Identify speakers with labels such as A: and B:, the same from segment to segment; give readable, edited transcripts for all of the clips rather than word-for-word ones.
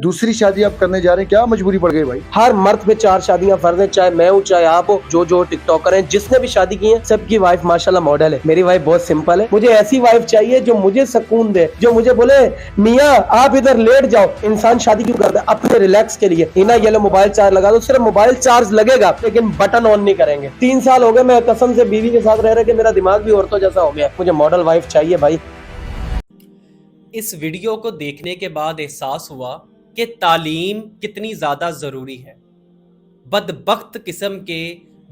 A: दूसरी शादी आप करने जा रहे हैं, क्या मजबूरी पड़ गई भाई?
B: हर मर्द पे 4 शादियां फर्ज है, चाहे मैं हूँ चाहे आप हो। जो टिकटॉकर हैं, जिसने भी शादी की है, सबकी वाइफ माशाल्लाह मॉडल है। मेरी वाइफ बहुत सिंपल है। मुझे ऐसी वाइफ चाहिए जो मुझे सुकून दे, जो मुझे बोले मियाँ आप इधर लेट जाओ। इंसान शादी क्यों करता है? अपने रिलैक्स के लिए। इना ये लो मोबाइल चार्ज लगा दो, सिर्फ मोबाइल चार्ज लगेगा लेकिन बटन ऑन नहीं करेंगे। 3 साल हो गए मैं कसम से बीवी के साथ रह रहे कि मेरा दिमाग भी औरतों जैसा हो गया। मुझे मॉडल वाइफ चाहिए भाई।
C: इस वीडियो को देखने के बाद एहसास हुआ कि तालीम कितनी ज़्यादा ज़रूरी है। बदबख्त किस्म के,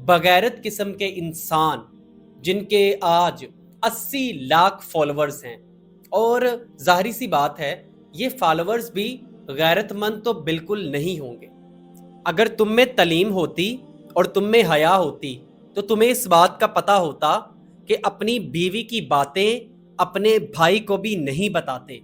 C: बगैरत किस्म के इंसान जिनके आज 80 लाख फॉलोअर्स हैं, और ज़ाहिर सी बात है ये फॉलोअर्स भी गैरतमंद तो बिल्कुल नहीं होंगे। अगर तुम में तलीम होती और तुम में हया होती तो तुम्हें इस बात का पता होता कि अपनी बीवी की बातें अपने भाई को भी नहीं बताते,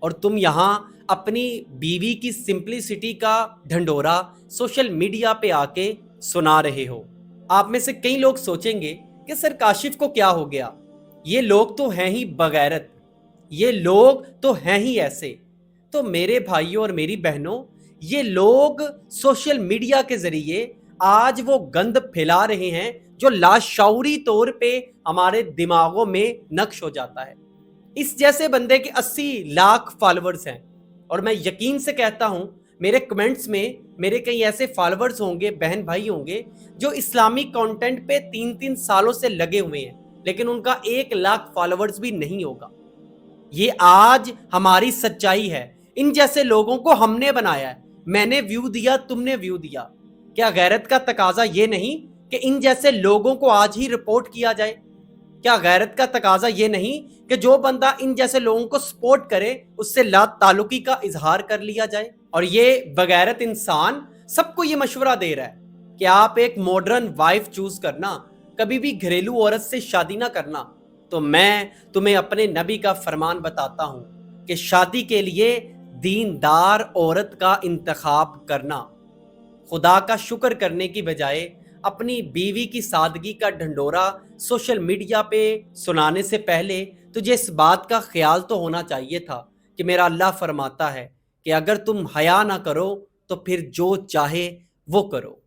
C: और तुम यहाँ अपनी बीवी की सिंपलिसिटी का ढंढोरा सोशल मीडिया पे आके सुना रहे हो। आप में से कई लोग सोचेंगे कि सर काशिफ को क्या हो गया, ये लोग तो हैं ही बगैरत, ये लोग तो हैं ही ऐसे। तो मेरे भाइयों और मेरी बहनों, ये लोग सोशल मीडिया के जरिए आज वो गंद फैला रहे हैं जो लाशऊरी तौर पे हमारे दिमागों में नक्श हो जाता है। इस जैसे बंदे के 80 लाख फॉलोअर्स हैं, और मैं यकीन से कहता हूं मेरे कमेंट्स में मेरे कई ऐसे फॉलोअर्स होंगे, बहन भाई होंगे जो इस्लामिक कंटेंट पे 3-3 सालों से लगे हुए हैं, लेकिन उनका 1 लाख फॉलोअर्स भी नहीं होगा। ये आज हमारी सच्चाई है। इन जैसे लोगों को हमने बनाया है। मैंने व्यू दिया, तुमने व्यू दिया। क्या गैरत का तकाजा ये नहीं कि इन जैसे लोगों को आज ही रिपोर्ट किया जाए? क्या गैरत का तकाजा ये नहीं कि जो बंदा इन जैसे लोगों को सपोर्ट करे उससे ला ताल्लुकी का इजहार कर लिया जाए? और ये बगैरत इंसान सबको ये मशवरा दे रहा है कि आप एक मॉडर्न वाइफ चूज करना, कभी भी घरेलू औरत से शादी ना करना। तो मैं तुम्हें अपने नबी का फरमान बताता हूं कि शादी के लिए दीनदार औरत का इंतखाब करना। खुदा का शुक्र करने की बजाय अपनी बीवी की सादगी का ढंढोरा सोशल मीडिया पे सुनाने से पहले तुझे इस बात का ख्याल तो होना चाहिए था कि मेरा अल्लाह फरमाता है कि अगर तुम हया ना करो तो फिर जो चाहे वो करो।